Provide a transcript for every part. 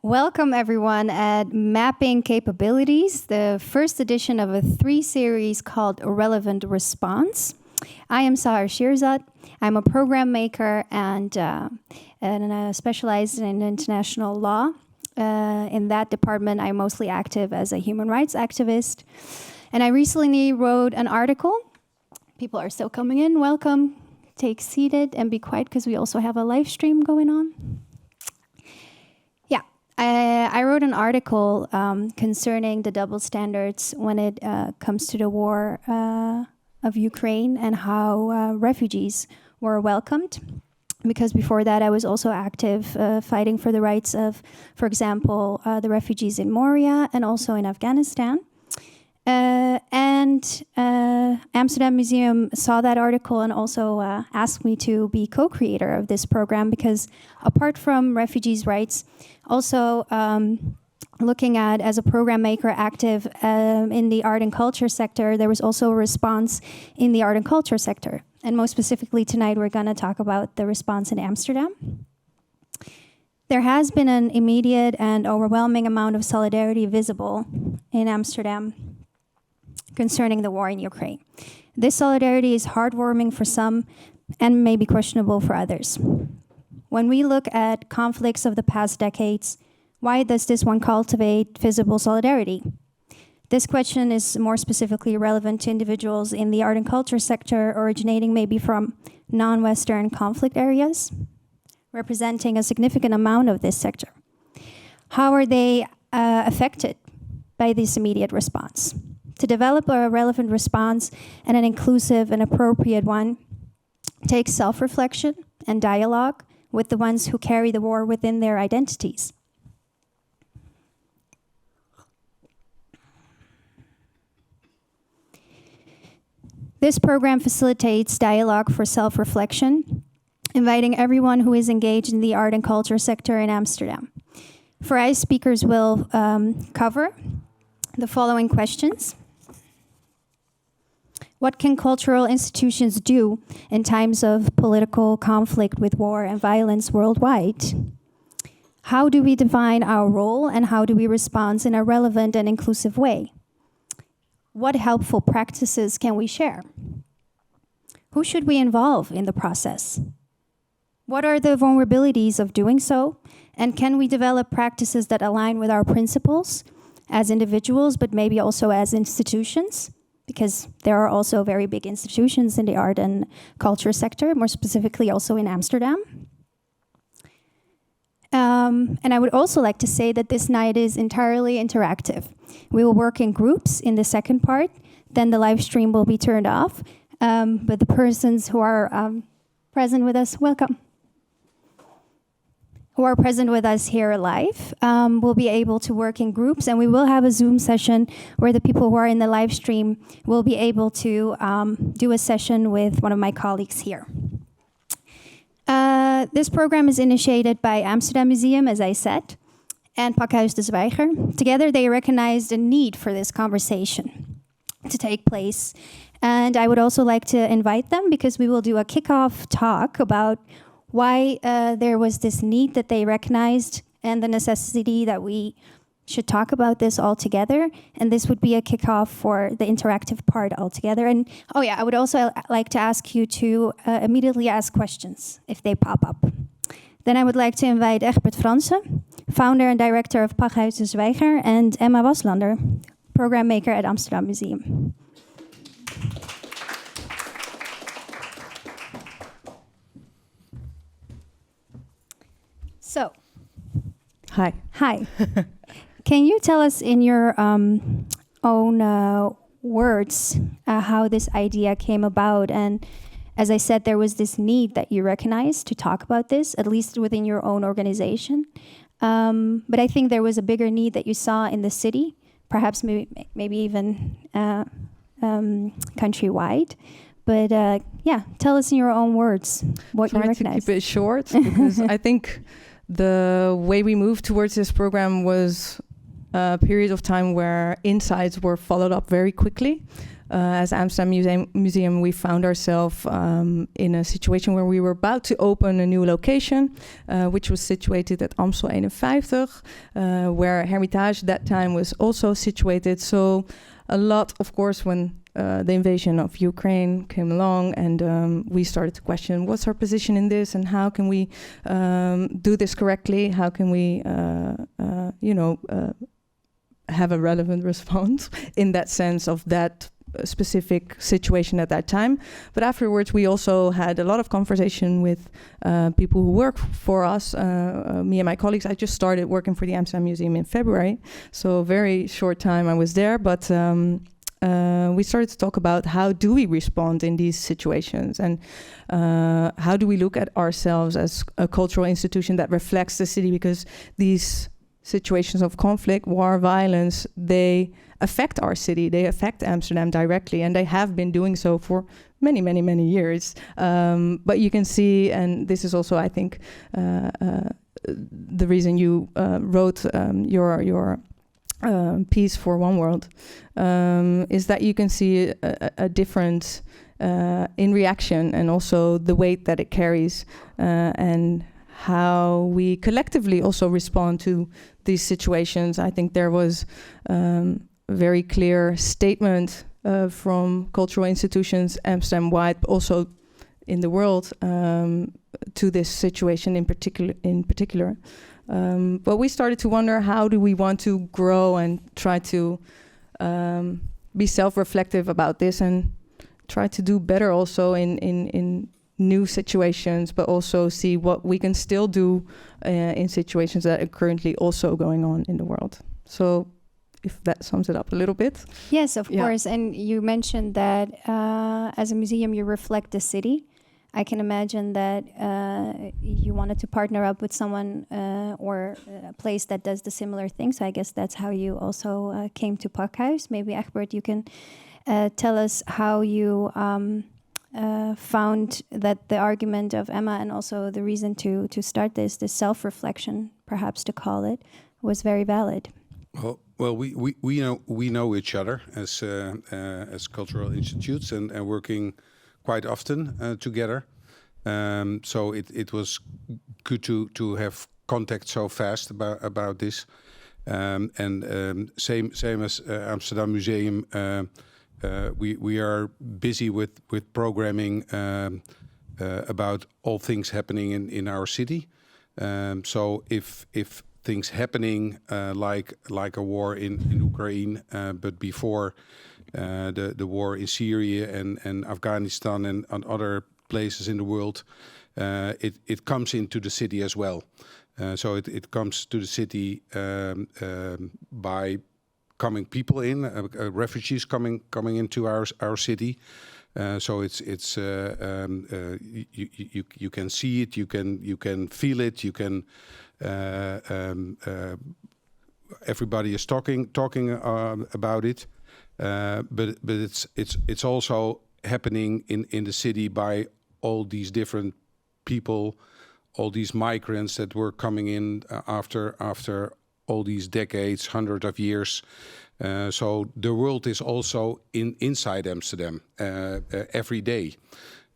Welcome everyone at Mapping Capabilities, the first edition of a 3-series called Relevant Response. I am Sahar Shirzad. I'm a program maker and specialized in international law. In that department, I'm mostly active as a human rights activist. And I recently wrote an article. People are still coming in. Welcome. Take seated and be quiet because we also have a live stream going on. I wrote an article concerning the double standards when it comes to the war of Ukraine and how refugees were welcomed. Because before that, I was also active fighting for the rights of, for example, the refugees in Moria and also in Afghanistan. Amsterdam Museum saw that article and also asked me to be co-creator of this program because apart from refugees' rights, also looking at, as a program maker active in the art and culture sector, there was also a response in the art and culture sector. And most specifically tonight, we're going to talk about the response in Amsterdam. There has been an immediate and overwhelming amount of solidarity visible in Amsterdam concerning the war in Ukraine. This solidarity is heartwarming for some and maybe questionable for others. When we look at conflicts of the past decades, why does this one cultivate visible solidarity? This question is more specifically relevant to individuals in the art and culture sector originating maybe from non-Western conflict areas, representing a significant amount of this sector. How are they affected by this immediate response? To develop a relevant response and an inclusive and appropriate one takes self-reflection and dialogue with the ones who carry the war within their identities. This program facilitates dialogue for self-reflection, inviting everyone who is engaged in the art and culture sector in Amsterdam. Our speakers will cover the following questions. What can cultural institutions do in times of political conflict with war and violence worldwide? How do we define our role and how do we respond in a relevant and inclusive way? What helpful practices can we share? Who should we involve in the process? What are the vulnerabilities of doing so? And can we develop practices that align with our principles as individuals, but maybe also as institutions? Because there are also very big institutions in the art and culture sector, more specifically also in Amsterdam. And I would also like to say that this night is entirely interactive. We will work in groups in the second part, then the live stream will be turned off. But the persons who are present with us, welcome. Who are present with us here live will be able to work in groups, and we will have a Zoom session where the people who are in the live stream will be able to do a session with one of my colleagues here. This program is initiated by Amsterdam Museum, as I said, and Parkhouse de Zwijger. Together they recognized a need for this conversation to take place. And I would also like to invite them because we will do a kickoff talk about why there was this need that they recognized and the necessity that we should talk about this all together. And this would be a kickoff for the interactive part altogether. And oh yeah, I would also like to ask you to immediately ask questions if they pop up. Then I would like to invite Egbert Fransen, founder and director of Parkhouse de Zwijger, and Emma Waslander, program maker at Amsterdam Museum. So, Hi. Can you tell us in your own words how this idea came about? And as I said, there was this need that you recognized to talk about this, at least within your own organization. But I think there was a bigger need that you saw in the city, perhaps maybe even countrywide. But yeah, tell us in your own words what you recognized. Try to keep it short because I think the way we moved towards this program was a period of time where insights were followed up very quickly. as Amsterdam Museum, we found ourselves in a situation where we were about to open a new location, which was situated at Amstel 51, where Hermitage at that time was also situated. So a lot, of course, when the invasion of Ukraine came along, and we started to question what's our position in this, and how can we do this correctly? How can we, have a relevant response in that sense of that specific situation at that time. But afterwards, we also had a lot of conversation with people who work for us. Me and my colleagues. I just started working for the Amsterdam Museum in February, so very short time I was there, but. We started to talk about how do we respond in these situations, and how do we look at ourselves as a cultural institution that reflects the city, because these situations of conflict, war, violence, they affect our city, they affect Amsterdam directly, and they have been doing so for many, many, many years. But you can see, and this is also, I think, the reason you wrote your piece for One World, is that you can see a difference in reaction, and also the weight that it carries, and how we collectively also respond to these situations. I think there was a very clear statement from cultural institutions Amsterdam-wide, but also in the world, to this situation in particular. But we started to wonder, how do we want to grow and try to be self-reflective about this, and try to do better also in new situations, but also see what we can still do in situations that are currently also going on in the world. So if that sums it up a little bit. Yes, of course. And you mentioned that as a museum, you reflect the city. I can imagine that you wanted to partner up with someone or a place that does the similar thing. So I guess that's how you also came to Parkhouse. Maybe, Egbert, you can tell us how you found that the argument of Emma, and also the reason to start this self-reflection, perhaps to call it, was very valid. Well, we know each other as cultural institutes, and working quite often together. So it was good to have contact so fast about this. Same as Amsterdam Museum, we are busy with programming about all things happening in our city. So if things happening like a war in Ukraine, but before the war in Syria and Afghanistan and other places in the world, it comes into the city as well. So it comes to the city by coming people in, refugees coming into our city. So it's you can see it, you can feel it, you can. Everybody is talking about it, but it's also happening in the city by all these different people, all these migrants that were coming in after all these decades, hundreds of years. So the world is also inside Amsterdam every day.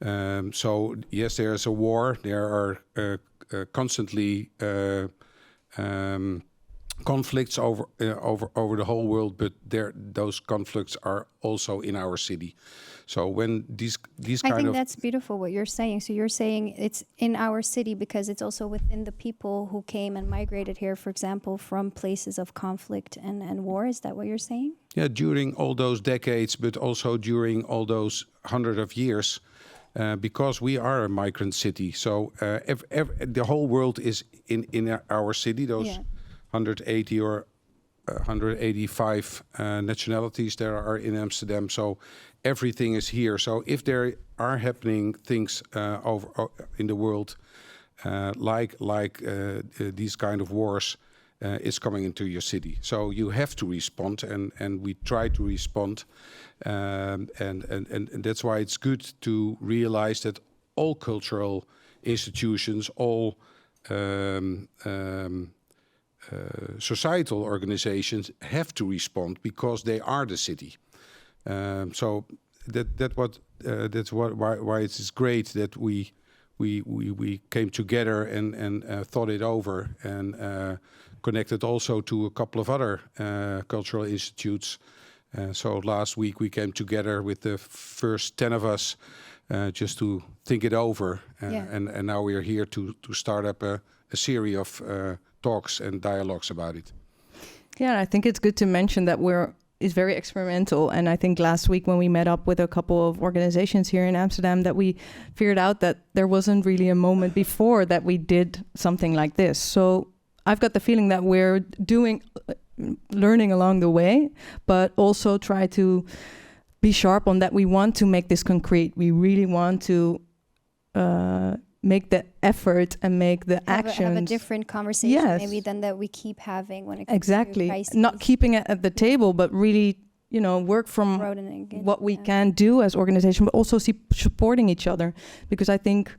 So yes, there is a war. There are constantly conflicts over the whole world, but those conflicts are also in our city. So when these I think that's beautiful what you're saying. So you're saying it's in our city because it's also within the people who came and migrated here, for example, from places of conflict and war. Is that what you're saying? Yeah, during all those decades, but also during all those hundreds of years, because we are a migrant city. So the whole world is in our city. Those 180 or 185 nationalities there are in Amsterdam. So everything is here. So if there are happening things over in the world, like these kind of wars, it's coming into your city. So you have to respond, and we try to respond, and that's why it's good to realize that all cultural institutions, all societal organizations have to respond because they are the city. So that's why it is great that we came together and thought it over and connected also to a couple of other cultural institutes. So last week we came together with the first 10 of us just to think it over. And now we are here to start up a series of talks and dialogues about it. Yeah, I think it's good to mention that it's very experimental. And I think last week when we met up with a couple of organizations here in Amsterdam, that we figured out that there wasn't really a moment before that we did something like this. So I've got the feeling that we're learning along the way, but also try to be sharp on that. We want to make this concrete. We really want to make the effort and make the actions. Have a different conversation, maybe than that we keep having when it comes to crises. Not keeping it at the table, but really, work from what we can do as organization, but also supporting each other. Because I think,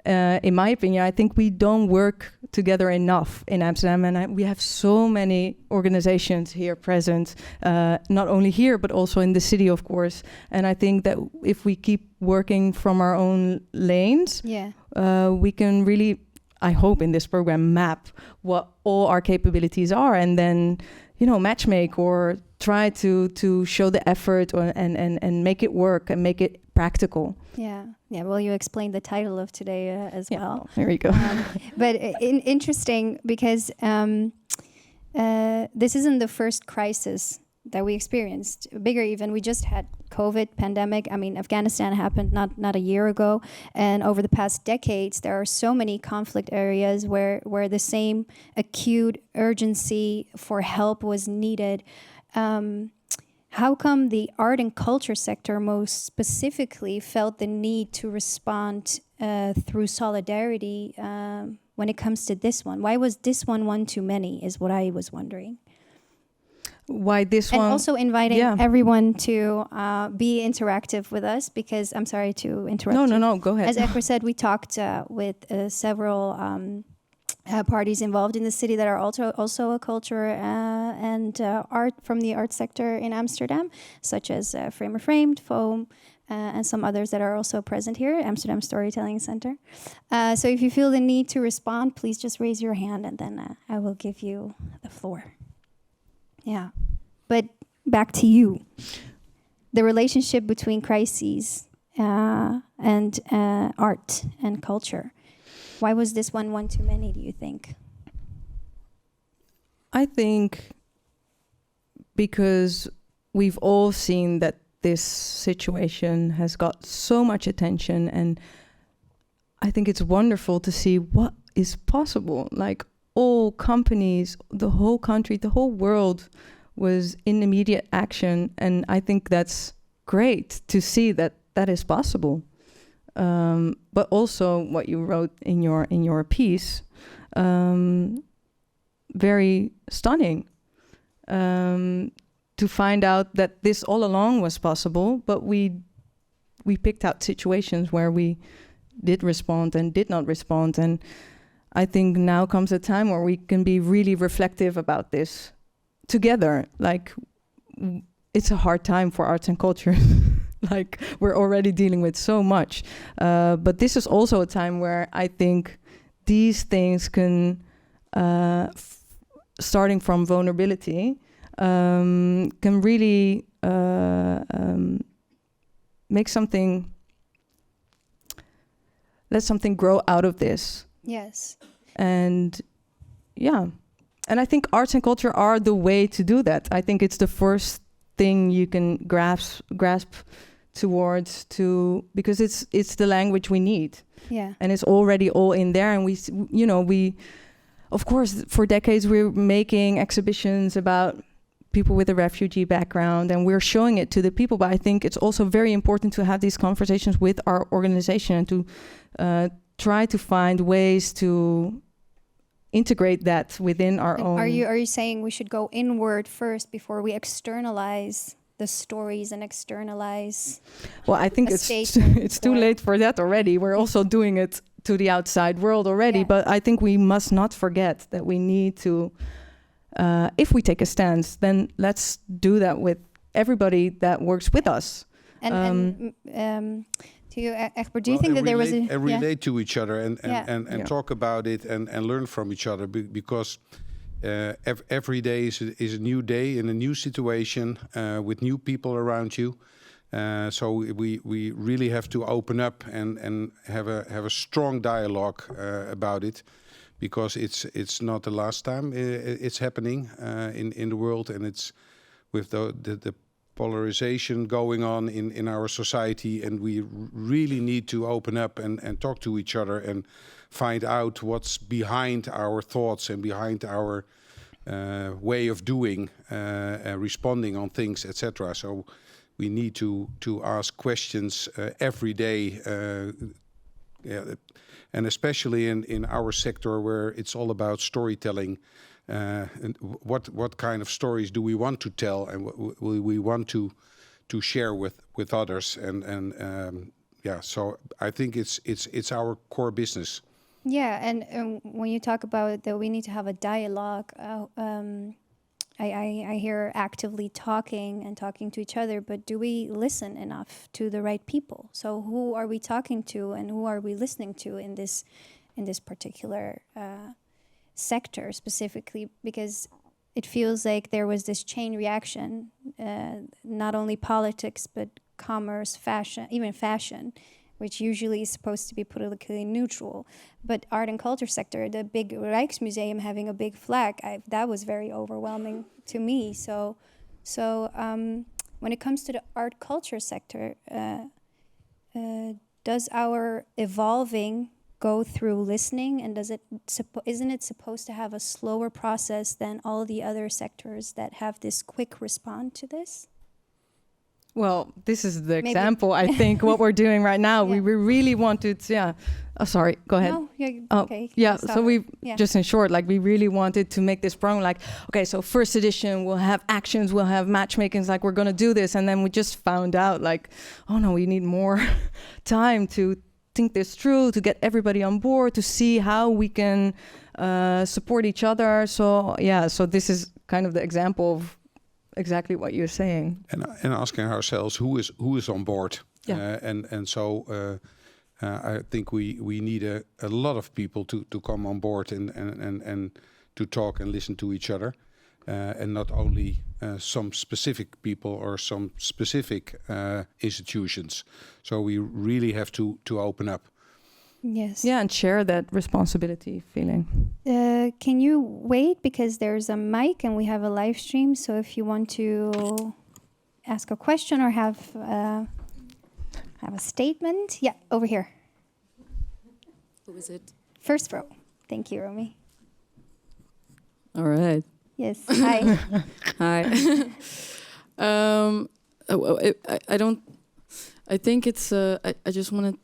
in my opinion, I think we don't work together enough in Amsterdam, and we have so many organizations here present, not only here, but also in the city, of course. And I think that if we keep working from our own lanes, we can really, I hope in this program, map what all our capabilities are, and then, matchmake or try to show the effort and make it work and make it practical. Yeah. Well, you explained the title of today as well. There you go. But interesting because this isn't the first crisis that we experienced. Bigger even, we just had COVID pandemic. I mean, Afghanistan happened not a year ago, and over the past decades, there are so many conflict areas where the same acute urgency for help was needed. How come the art and culture sector most specifically felt the need to respond through solidarity when it comes to this one? Why was this one too many is what I was wondering. Why this one? And also inviting everyone to be interactive with us, because I'm sorry to interrupt you. No, go ahead. As Ekra said, we talked with several parties involved in the city that are also a culture and art from the art sector in Amsterdam, such as Framer Framed, Foam, and some others that are also present here, Amsterdam Storytelling Center. So if you feel the need to respond, please just raise your hand and then I will give you the floor. Yeah, but back to you. The relationship between crises and art and culture. Why was this one too many, do you think? I think because we've all seen that this situation has got so much attention, and I think it's wonderful to see what is possible. Like all companies, the whole country, the whole world was in immediate action, and I think that's great to see that that is possible. But also what you wrote in your piece, very stunning, to find out that this all along was possible, but we picked out situations where we did respond and did not respond. And I think now comes a time where we can be really reflective about this together. Like, it's a hard time for arts and culture. Like, we're already dealing with so much. But this is also a time where I think these things can, starting from vulnerability, can really make something, let something grow out of this. Yes. And and I think arts and culture are the way to do that. I think it's the first thing you can grasp towards because it's the language we need. Yeah. And it's already all in there. And we of course, for decades we're making exhibitions about people with a refugee background, and we're showing it to the people. But I think it's also very important to have these conversations with our organization and to try to find ways to integrate that within our own. Are you saying we should go inward first before we externalize the stories and externalize? Well, I think it's too late for that already. We're also doing it to the outside world already, but I think we must not forget that we need to, if we take a stance, then let's do that with everybody that works with us. To you, Egbert, do you think that there was and relate to each other and Yeah. talk about it and learn from each other because every day is a new day in a new situation with new people around you. So we really have to open up and have a strong dialogue about it, because it's not the last time it's happening in the world, and it's with the polarization going on in our society, and we really need to open up and talk to each other and find out what's behind our thoughts and behind our way of doing, responding on things, etc. So we need to ask questions every day, and especially in our sector where it's all about storytelling. And what kind of stories do we want to tell, and what we want to share with others, and so I think it's our core business. Yeah, and when you talk about that we need to have a dialogue, I hear actively talking to each other, but do we listen enough to the right people? So who are we talking to, and who are we listening to in this particular sector specifically? Because it feels like there was this chain reaction, not only politics but commerce, fashion, even fashion, which usually is supposed to be politically neutral. But art and culture sector, the big Rijksmuseum having a big flag, that was very overwhelming to me. So when it comes to the art culture sector, does our evolving go through listening, and isn't it supposed to have a slower process than all the other sectors that have this quick response to this? Well, this is the example, I think, what we're doing right now. Yeah. We really wanted to, Oh, sorry, go ahead. No, okay. Yeah, so just in short, like, we really wanted to make this program, like, okay, so first edition, we'll have actions, we'll have matchmakings, like, we're going to do this. And then we just found out, like, oh no, we need more time to think this through, to get everybody on board, to see how we can support each other. So, so this is kind of the example of exactly what you're saying, and asking ourselves who is on board. So I think we need a lot of people to come on board and to talk and listen to each other, and not only some specific people or some specific institutions. So we really have to open up. Yes. Yeah, and share that responsibility feeling. Can you wait, because there's a mic and we have a live stream. So if you want to ask a question or have a statement, over here. Who is it? First row. Thank you, Romy. All right. Yes. Hi. Hi. I don't. I think it's. I just want to.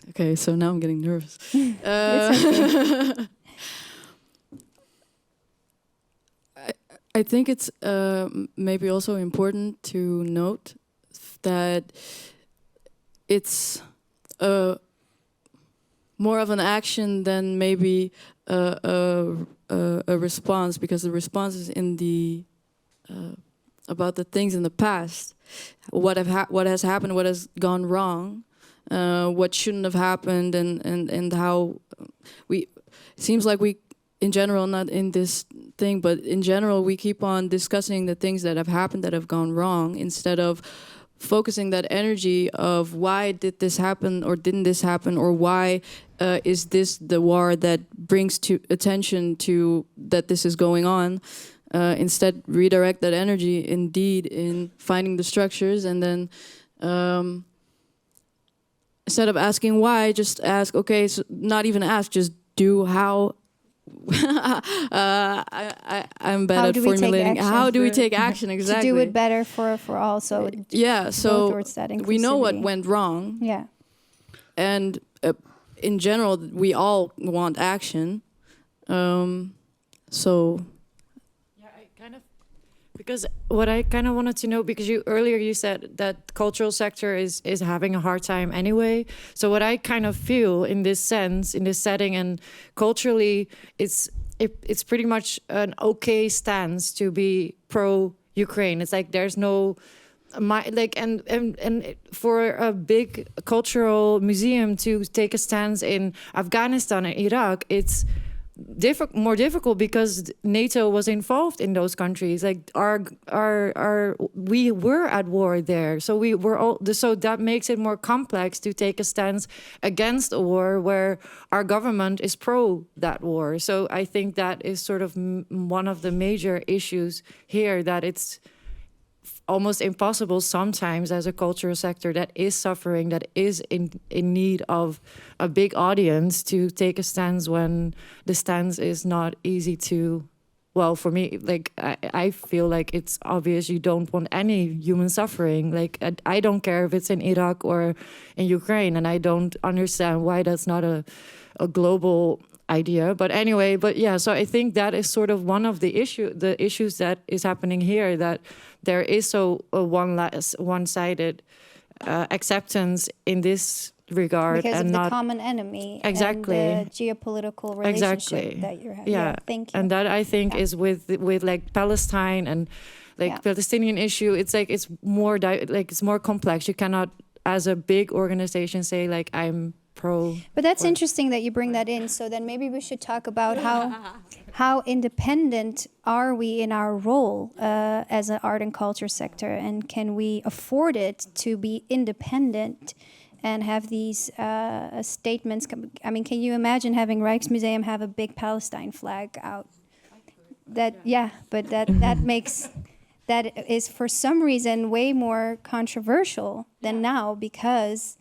Okay, so now I'm getting nervous. Okay. I think it's maybe also important to note that it's more of an action than maybe a response, because the response is in the about the things in the past, what has happened, what has gone wrong. What shouldn't have happened, and how it seems like we, in general, not in this thing, but in general, we keep on discussing the things that have happened that have gone wrong, instead of focusing that energy of why did this happen or didn't this happen, or why is this the war that brings to attention to that this is going on. Instead, redirect that energy indeed in finding the structures, and then instead of asking why, just ask, okay, so not even ask, just do how. I'm bad at formulating. How do we take action? Exactly. To do it better for all. So so towards that we know what inclusivity. went wrong. Yeah. And in general, we all want action. So. Because what I kind of wanted to know, because earlier you said that cultural sector is having a hard time anyway. So what I kind of feel in this sense, in this setting, and culturally, it's pretty much an okay stance to be pro-Ukraine. It's like there's no for a big cultural museum to take a stance in Afghanistan and Iraq, it's more difficult because NATO was involved in those countries. Like we were at war there, so we were all. So that makes it more complex to take a stance against a war where our government is pro that war. So I think that is sort of one of the major issues here, that it's almost impossible sometimes as a cultural sector that is suffering, that is in need of a big audience, to take a stance when the stance is not easy to, well, for me, like I feel like it's obvious you don't want any human suffering. Like I don't care if it's in Iraq or in Ukraine, and I don't understand why that's not a global idea. But anyway, so I think that is sort of one of the issues that is happening here, that there is a one-sided acceptance in this regard, because and of not the common enemy, exactly, and the geopolitical relationship that you're having. Yeah, thank you. And that I think is with like Palestine and like Palestinian issue. It's like it's more it's more complex. You cannot, as a big organization, say like I'm pro. But that's interesting that you bring that in. So then maybe we should talk about how independent are we in our role as an art and culture sector, and can we afford it to be independent and have these statements? I mean, can you imagine having Rijksmuseum have a big Palestine flag out? That is for some reason way more controversial than now because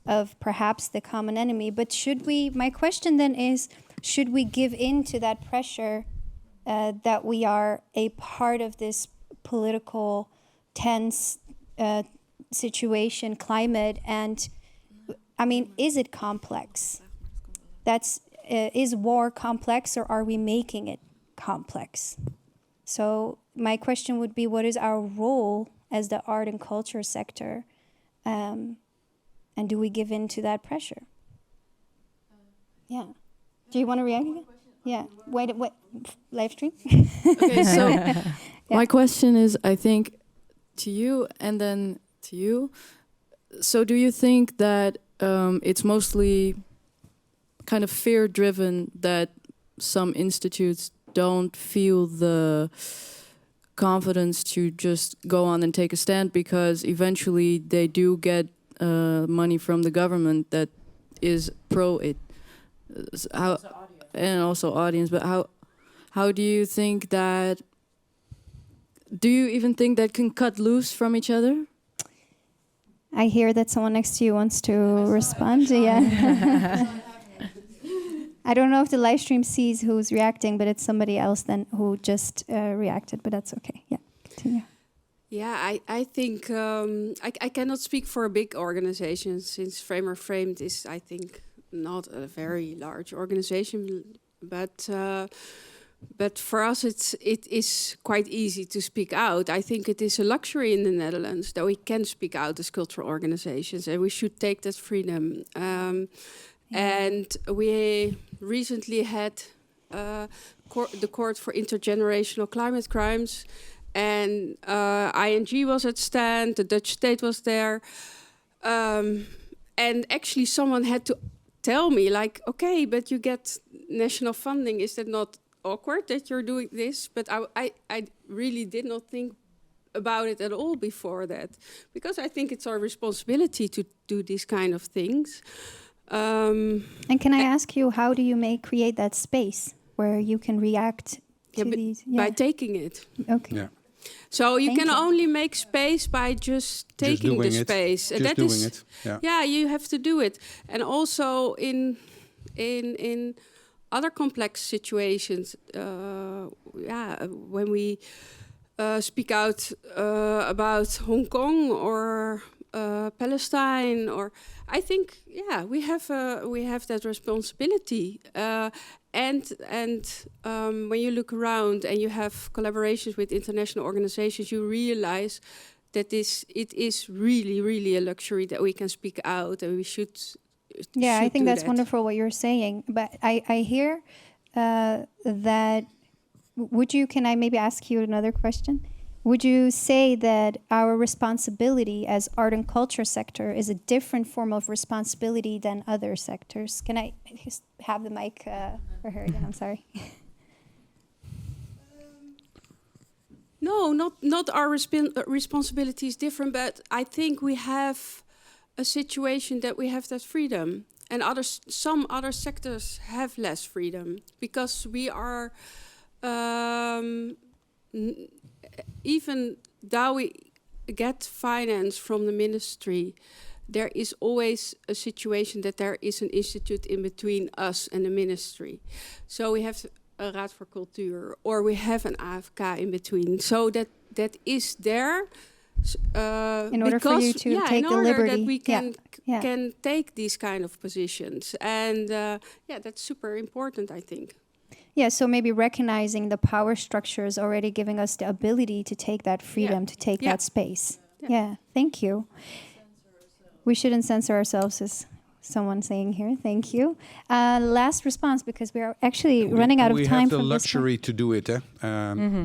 of perhaps the common enemy. But my question then is, should we give in to that pressure that we are a part of this political tense situation, climate? And I mean, is it complex? Is war complex, or are we making it complex? So my question would be, what is our role as the art and culture sector? And do we give in to that pressure? Yeah. Do you want to react again? Yeah. Wait. Livestream? Okay, so my question is, I think, to you and then to you. So do you think that it's mostly kind of fear-driven, that some institutes don't feel the confidence to just go on and take a stand, because eventually they do get money from the government that is pro it, and also audience. But how do you think that? Do you even think that can cut loose from each other? I hear that someone next to you wants to respond. Yeah. I don't know if the live stream sees who's reacting, but it's somebody else then who just reacted. But that's okay. Yeah. Continue. Yeah, I think I cannot speak for a big organization, since Framer Framed is, I think, not a very large organization. But for us, it is quite easy to speak out. I think it is a luxury in the Netherlands that we can speak out as cultural organizations, and we should take that freedom. And we recently had the Court for Intergenerational Climate Crimes. And ING was at stand, the Dutch state was there. And actually someone had to tell me, like, okay, but you get national funding. Is that not awkward that you're doing this? But I really did not think about it at all before that. Because I think it's our responsibility to do these kind of things. And can I ask you, how do you create that space where you can react to these? Yeah. By taking it. Okay. Yeah. So you can only make space by just taking the space. And that is it. Yeah, you have to do it. And also in other complex situations, when we speak out about Hong Kong or Palestine, or I think we have that responsibility. And when you look around and you have collaborations with international organizations, you realize that it is really, really a luxury that we can speak out, and we should. I think that's wonderful what you're saying. But I hear that. Can I maybe ask you another question? Would you say that our responsibility as art and culture sector is a different form of responsibility than other sectors? Can I just have the mic for her again? I'm sorry. No, not our responsibility is different, but I think we have a situation that we have that freedom, and some other sectors have less freedom because we are even though we get finance from the ministry, there is always a situation that there is an institute in between us and the ministry. So we have a Raad voor Cultuur, or we have an AFK in between. So that is there. In order for you to take the liberty. That we can take these kind of positions. And that's super important, I think. Yeah, so maybe recognizing the power structures already giving us the ability to take that freedom, to take that space. Yeah, thank you. We shouldn't censor ourselves, as someone saying here. Thank you. Last response, because we are actually running out of time. We have the luxury to do it,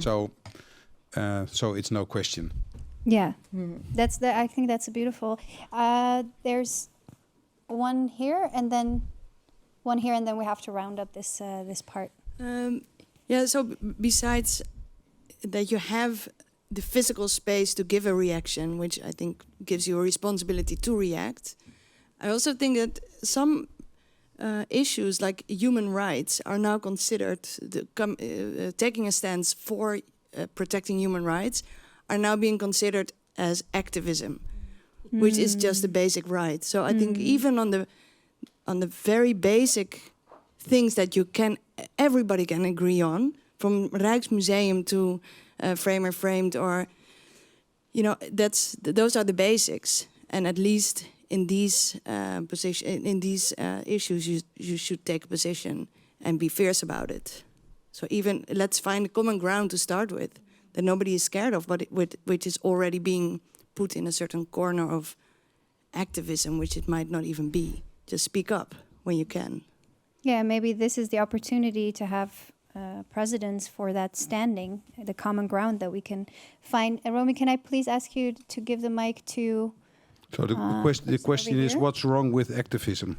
so it's no question. Yeah, I think that's a beautiful. There's one here, and then one here, and then we have to round up this part. So besides that, you have the physical space to give a reaction, which I think gives you a responsibility to react. I also think that some issues like human rights are now considered, taking a stance for protecting human rights are now being considered as activism, which is just a basic right. So I think even on the very basic things that everybody can agree on, from Rijksmuseum to Framer Framed, or those are the basics. And at least in these issues, you should take a position and be fierce about it. So even let's find a common ground to start with that nobody is scared of, but which is already being put in a certain corner of activism, which it might not even be. Just speak up when you can. Yeah, maybe this is the opportunity to have presidents for that standing, the common ground that we can find. Romy, can I please ask you to give the mic to... So the question is, what's wrong with activism?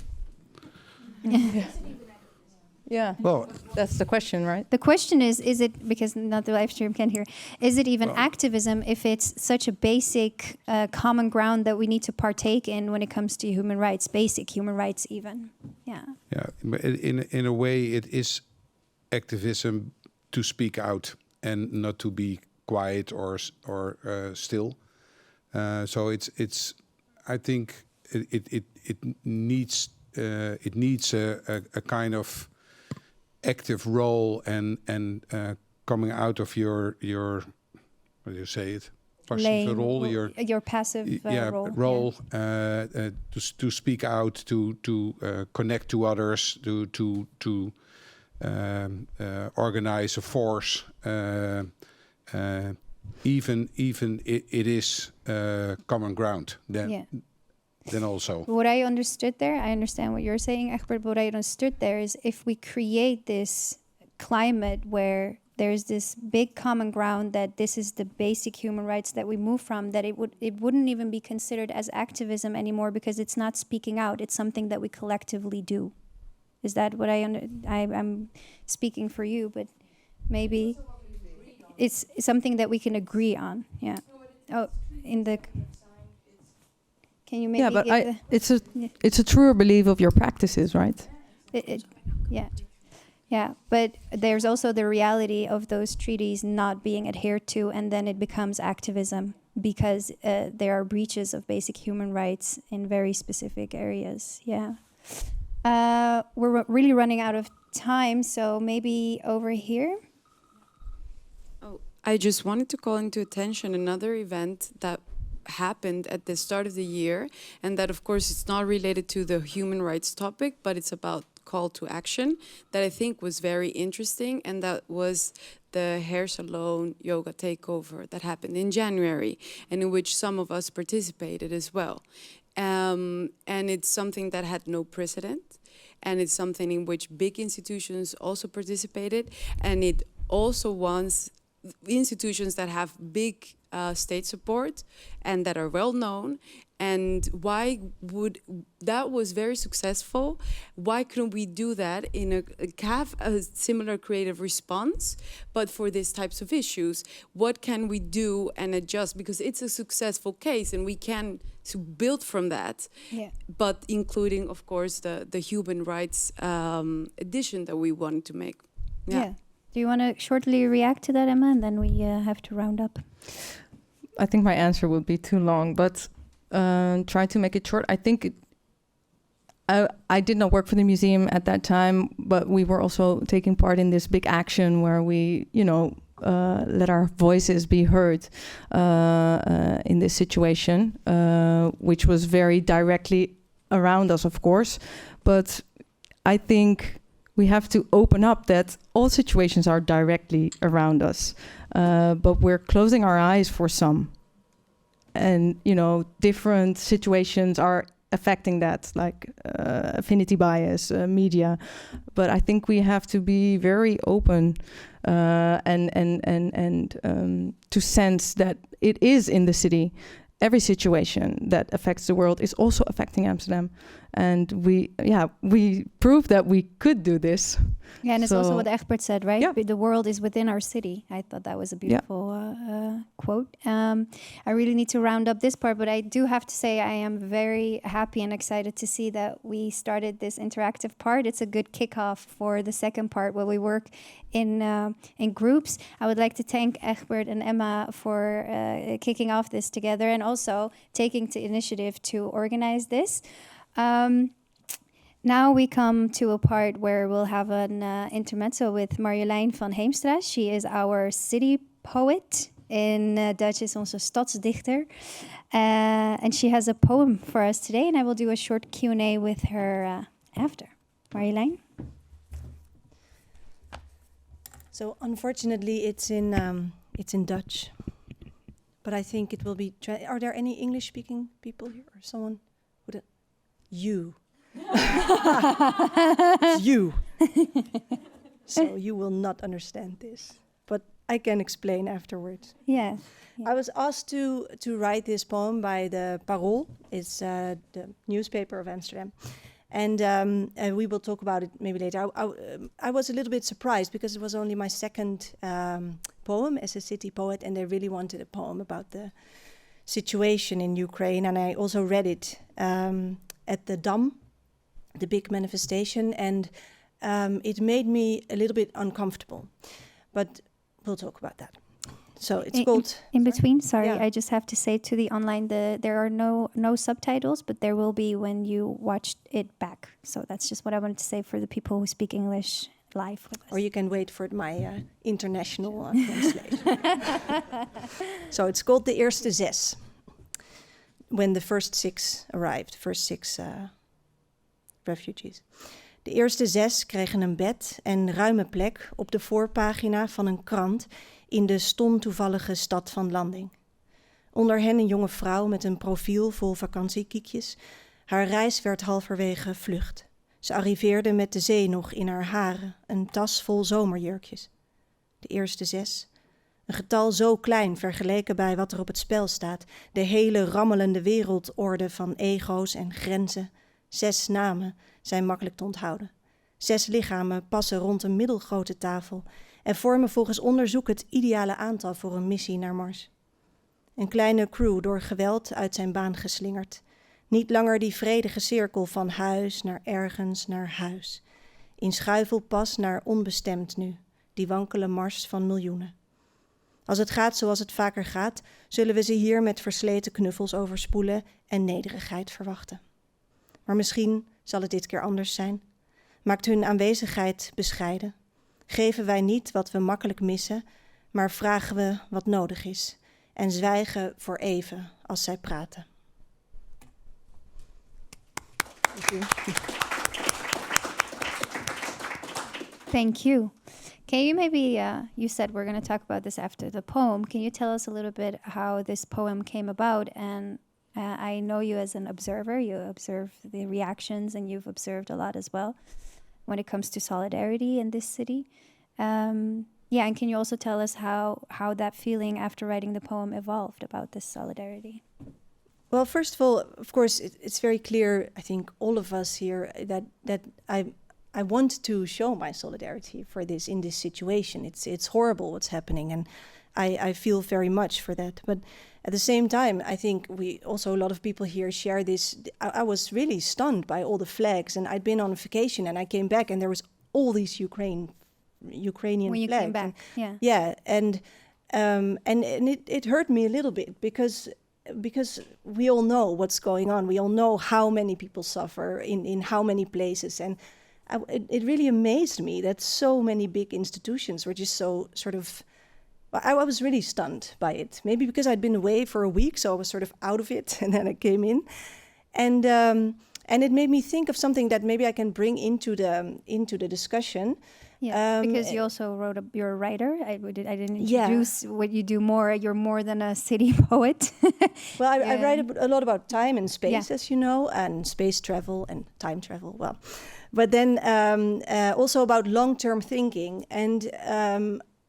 Yeah, well, that's the question, right? The question is it, because not the live stream can hear, is it even activism if it's such a basic common ground that we need to partake in when it comes to human rights, basic human rights even? Yeah. Yeah, but in a way it is activism to speak out and not to be quiet or still. So it's I think it needs a kind of active role and coming out of your what do you say it? Lane, your passive role. To speak out, to connect to others, to organize a force. Even it is common ground. Then also. What I understood there, I understand what you're saying, Egbert, but what I understood there is if we create this climate where there's this big common ground that this is the basic human rights that we move from, that it wouldn't even be considered as activism anymore because it's not speaking out, it's something that we collectively do. Is that what I'm speaking for you, but maybe it's something that we can agree on, yeah. Oh, in the... Can you maybe? Yeah, but it's a truer belief of your practices, right? Yeah. But there's also the reality of those treaties not being adhered to, and then it becomes activism because there are breaches of basic human rights in very specific areas. Yeah. We're really running out of time, so maybe over here. Oh, I just wanted to call into attention another event that happened at the start of the year, and that of course it's not related to the human rights topic, but it's about call to action that I think was very interesting, and that was the hair salon yoga takeover that happened in January, and in which some of us participated as well. And it's something that had no precedent, and it's something in which big institutions also participated, and it also wants institutions that have big state support and that are well known. And why would that was very successful? Why couldn't we do that in have a similar creative response, but for these types of issues? What can we do and adjust? Because it's a successful case, and we can build from that. Yeah. But including, of course, the human rights addition that we wanted to make. Yeah. Do you want to shortly react to that, Emma, and then we have to round up? I think my answer would be too long, but try to make it short. I think I did not work for the museum at that time, but we were also taking part in this big action where we, let our voices be heard in this situation, which was very directly around us, of course. But I think we have to open up that all situations are directly around us, but we're closing our eyes for some. And, different situations are affecting that, like affinity bias, media. But I think we have to be very open and to sense that it is in the city. Every situation that affects the world is also affecting Amsterdam. And we proved that we could do this. Yeah, and it's also what Egbert said, right? Yeah. The world is within our city. I thought that was a beautiful quote. I really need to round up this part, but I do have to say I am very happy and excited to see that we started this interactive part. It's a good kickoff for the second part where we work in groups. I would like to thank Egbert and Emma for kicking off this together and also taking the initiative to organize this. Now we come to a part where we'll have an intermezzo with Marjolein van Heemstra. She is our city poet. In Dutch is onze stadsdichter. And she has a poem for us today, and I will do a short Q&A with her after. Marjolein? So unfortunately, it's in Dutch, but I think it will be. Are there any English-speaking people here, or someone? You. It's you. So you will not understand this, but I can explain afterwards. Yes. I was asked to write this poem by the Parool. It's the newspaper of Amsterdam. And we will talk about it maybe later. I was a little bit surprised because it was only my second poem as a city poet, and they really wanted a poem about the situation in Ukraine. And I also read it at the Dam, the big manifestation, and it made me a little bit uncomfortable. But we'll talk about that. So it's called... In between, sorry, Yeah. I just have to say to the online, there are no subtitles, but there will be when you watch it back. So that's just what I wanted to say for the people who speak English live with us. Or you can wait for my international translation. So it's called De Eerste Zes. When the first six arrived, first six refugees. De eerste 6 kregen een bed en ruime plek op de voorpagina van een krant in de stom toevallige stad van landing. Onder hen een jonge vrouw met een profiel vol vakantiekiekjes. Haar reis werd halverwege vlucht. Ze arriveerde met de zee nog in haar haren, een tas vol zomerjurkjes. De eerste 6. Een getal zo klein vergeleken bij wat er op het spel staat. De hele rammelende wereldorde van ego's en grenzen. 6 namen zijn makkelijk te onthouden. 6 lichamen passen rond een middelgrote tafel en vormen volgens onderzoek het ideale aantal voor een missie naar Mars. Een kleine crew door geweld uit zijn baan geslingerd. Niet langer die vredige cirkel van huis naar ergens naar huis. In schuifelpas naar onbestemd nu, die wankele mars van miljoenen. Als het gaat zoals het vaker gaat, zullen we ze hier met versleten knuffels overspoelen en nederigheid verwachten. Maar misschien zal het dit keer anders zijn. Maakt hun aanwezigheid bescheiden. Geven wij niet wat we makkelijk missen, maar vragen we wat nodig is. En zwijgen voor even als zij praten. Thank you. Can you maybe, you said we're going to talk about this after the poem. Can you tell us a little bit how this poem came about? And I know you as an observer. You observe the reactions and you've observed a lot as well when it comes to solidarity in this city. Yeah, and can you also tell us how that feeling after writing the poem evolved about this solidarity? Well, first of all, of course, it's very clear, I think, all of us here, that I want to show my solidarity for this in this situation. It's horrible what's happening, and I feel very much for that. But at the same time, I think we also, a lot of people here share this. I was really stunned by all the flags, and I'd been on vacation, and I came back, and there was all these Ukrainian When you flags. came back, yeah. Yeah, and it hurt me a little bit because we all know what's going on. We all know how many people suffer in how many places, and it really amazed me that so many big institutions were just so sort of. I was really stunned by it. Maybe because I'd been away for a week, so I was sort of out of it, and then I came in, and it made me think of something that maybe I can bring into the discussion. Yeah, because you also you're a writer. I didn't introduce what you do more. You're more than a city poet. Well, I write a lot about time and space, as you know, and space travel and time travel. Well, but then also about long-term thinking. And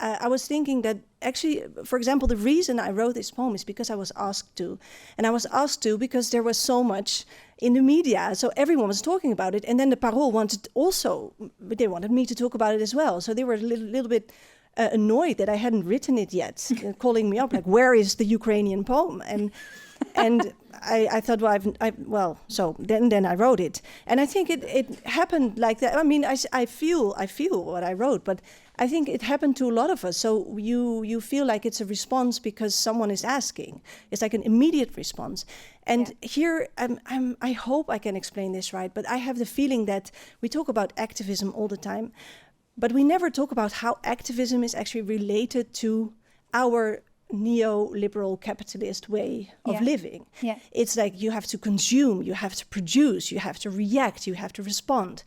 I was thinking that actually, for example, the reason I wrote this poem is because I was asked to. And I was asked to because there was so much in the media. So everyone was talking about it. And then the Parool they wanted me to talk about it as well. So they were a little bit annoyed that I hadn't written it yet, calling me up, like, where is the Ukrainian poem? And I thought, so then I wrote it. And I think it happened like that. I mean, I feel what I wrote, but I think it happened to a lot of us. So you feel like it's a response because someone is asking. It's like an immediate response. And here, I hope I can explain this right, but I have the feeling that we talk about activism all the time, but we never talk about how activism is actually related to our neoliberal capitalist way of living. Yeah. It's like you have to consume, you have to produce, you have to react, you have to respond.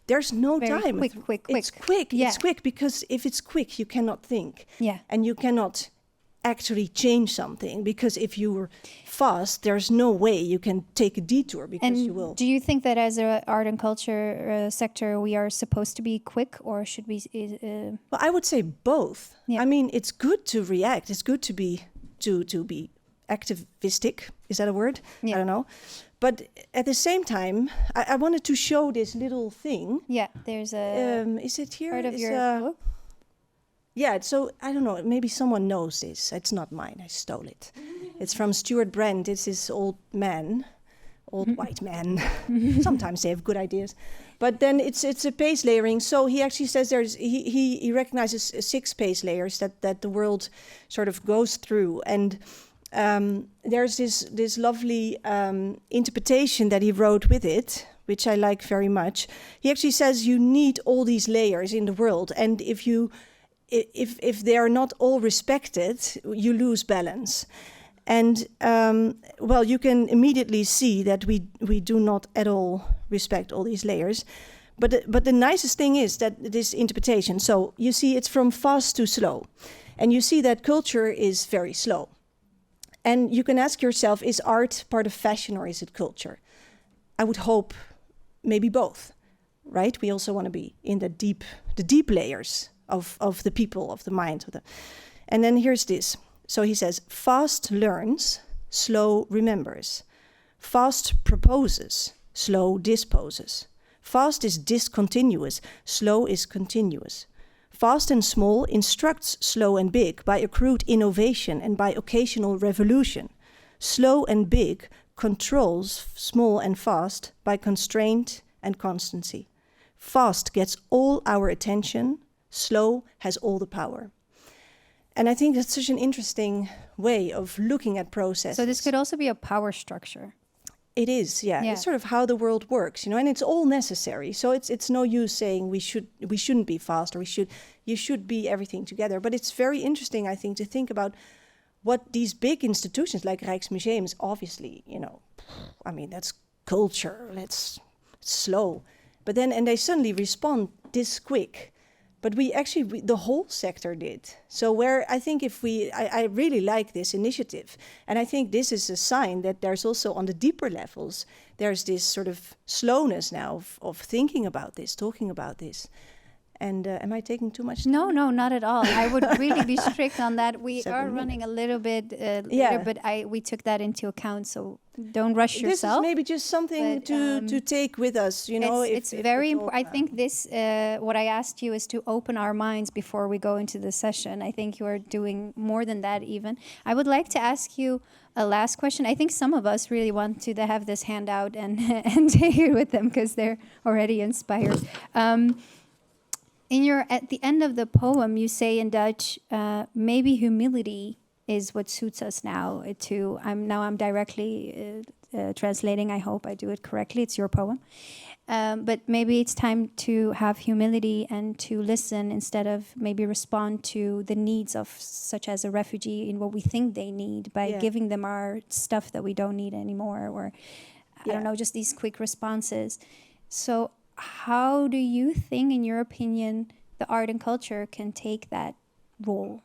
There's no time. Quick. It's quick. Yeah. It's quick because if it's quick, you cannot think. Yeah. And you cannot actually change something, because if you're fast, there's no way you can take a detour, because you will. Do you think that as an art and culture sector, we are supposed to be quick, or should we? Well, I would say both. Yeah. I mean, it's good to react. It's good to be activistic. Is that a word? Yeah. I don't know. But at the same time, I wanted to show this little thing. Yeah, there's a. Is it here? Part of your book? Yeah, so I don't know, maybe someone knows this. It's not mine, I stole it. It's from Stuart Brand. It's this old white man. Sometimes they have good ideas. But then it's a pace layering. So he actually says he recognizes 6 pace layers that the world sort of goes through. And there's this lovely interpretation that he wrote with it, which I like very much. He actually says you need all these layers in the world. And if they are not all respected, you lose balance. And you can immediately see that we do not at all respect all these layers. But the nicest thing is that this interpretation, so you see it's from fast to slow. And you see that culture is very slow. And you can ask yourself, is art part of fashion or is it culture? I would hope maybe both, right? We also want to be in the deep layers of the people, of the mind. And then here's this. So he says, fast learns, slow remembers. Fast proposes, slow disposes. Fast is discontinuous, slow is continuous. Fast and small instructs slow and big by accrued innovation and by occasional revolution. Slow and big controls small and fast by constraint and constancy. Fast gets all our attention, slow has all the power. And I think that's such an interesting way of looking at processes. So this could also be a power structure. It is, yeah. It's sort of how the world works, and it's all necessary. So it's no use saying we shouldn't be fast, or you should be everything together. But it's very interesting, I think, to think about what these big institutions like Rijksmuseum is obviously, I mean, that's culture, it's slow. But then, and they suddenly respond this quick. But the whole sector did. So where I think I really like this initiative. And I think this is a sign that there's also on the deeper levels, there's this sort of slowness now of thinking about this, talking about this. And am I taking too much? No, not at all. I would really be strict on that. We 7 are running a little bit later, Yeah. but we took that into account. So don't rush This yourself. is maybe just something but, to take with us, you know. It's very important. I think this, what I asked you is to open our minds before we go into the session. I think you are doing more than that even. I would like to ask you a last question. I think some of us really want to have this handout and, and take it with them because they're already inspired. At the end of the poem, you say in Dutch, maybe humility is what suits us now. I'm directly translating. I hope I do it correctly. It's your poem. But maybe it's time to have humility and to listen instead of maybe respond to the needs of such as a refugee in what we think they need by giving them our stuff that we don't need anymore, or I don't know, just these quick responses. So how do you think, in your opinion, the art and culture can take that role?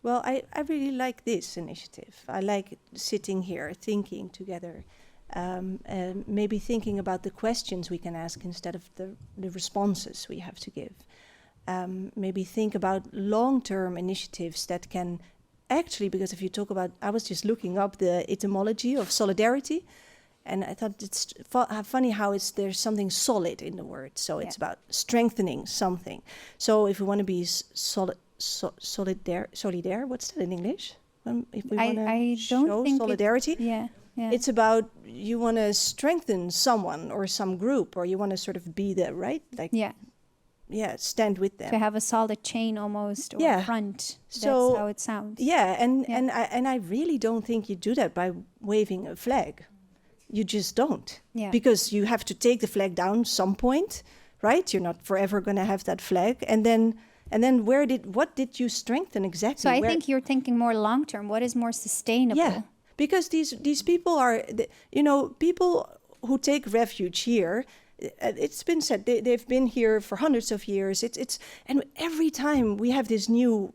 Well, I really like this initiative. I like sitting here, thinking together, and maybe thinking about the questions we can ask instead of the responses we have to give. Maybe think about long-term initiatives that can actually, because if you talk about, I was just looking up the etymology of solidarity, and I thought it's funny how there's something solid in the word. So it's about strengthening something. So if we want to be solidaire, what's that in English? If we want to show solidarity, it's about you want to strengthen someone or some group, or you want to sort of be there, right? Like stand with them. To have a solid chain almost, or front. That's how it sounds. And I really don't think you do that by waving a flag. You just don't. Because you have to take the flag down some point, right? You're not forever going to have that flag. And then what did you strengthen exactly? So I think you're thinking more long term. What is more sustainable? Yeah, because these people are, people who take refuge here. It's been said they've been here for hundreds of years. And every time we have this new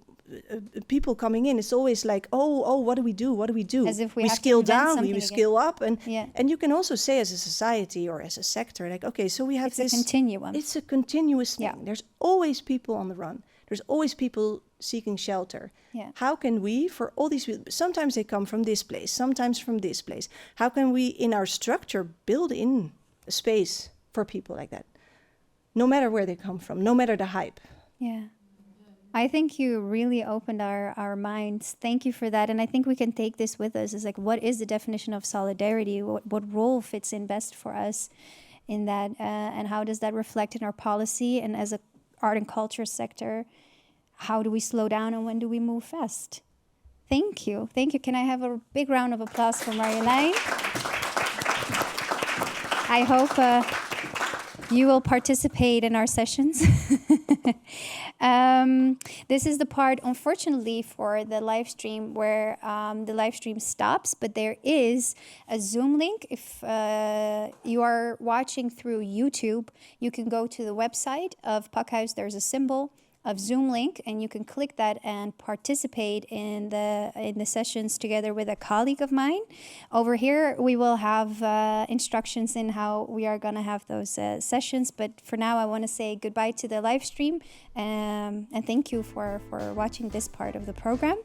people coming in, it's always like, oh, what do we do? What do we do? As if we have skill to invent down, something we again. skill up, and you can also say as a society or as a sector, like, okay, so we have it's a continuum. It's a continuous thing. There's always people on the run. There's always people seeking shelter. How can we, for all these people, sometimes they come from this place, sometimes from this place. How can we, in our structure, build in a space for people like that? No matter where they come from, no matter the hype. I think you really opened our minds. Thank you for that. And I think we can take this with us. It's like, what is the definition of solidarity? What role fits in best for us in that? And how does that reflect in our policy? And as a art and culture sector, how do we slow down and when do we move fast? Thank you. Thank you. Can I have a big round of applause for Marjolein? I hope you will participate in our sessions. This is the part, unfortunately, for the live stream where the live stream stops, but there is a Zoom link. If you are watching through YouTube, you can go to the website of Parkhouse. There's a symbol of Zoom link, and you can click that and participate in the sessions together with a colleague of mine. Over here, we will have instructions in how we are going to have those sessions. But for now, I want to say goodbye to the live stream, and thank you for watching this part of the program.